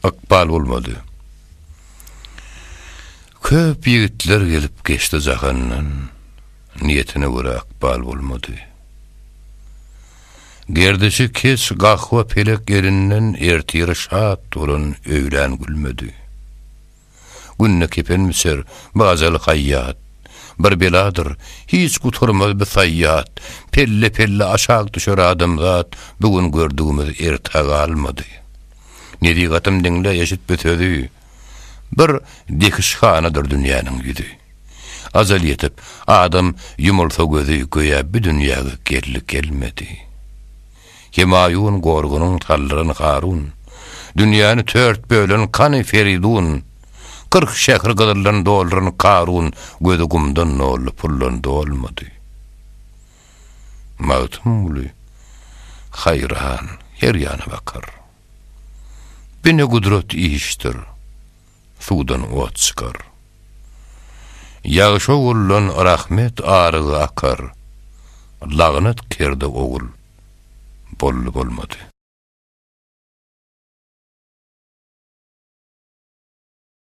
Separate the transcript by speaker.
Speaker 1: akbal bolmady. Köp ýigitler gelip geçdi jahandan, niyetine göre akbal bolmady. Gerdişi kes gahwa pelek yerinden ertiri şat dolan öýlen gülmedi. Günne kepen miser bazaly haýat, bir beladyr, hiç guturmaz bir sayyat, pelle pelle aşağı düşer adamzat, bugün gördüğümüz ertaga almady. Nedigatym dinle yaşıt betödi, bir dekişhanadır dünýäniň ýüzi. Azal yetip, adam yumulsa gözü göýe bir dünýäge gerlik gelmedi. Kemayun gorgunun tallarını Harun, dünýäni tört bölen kany Feridun, 40 şäher gydyrlan dolrun Karun, gözü gumdan nolly pullan dolmady. Mawtumly, hayran, her ýana bakar. Bine gudret iştir, sudan ot çıkar. Ýağşa gullan rahmet arığı akar, lagnet kerde oğul, bolly bolmady.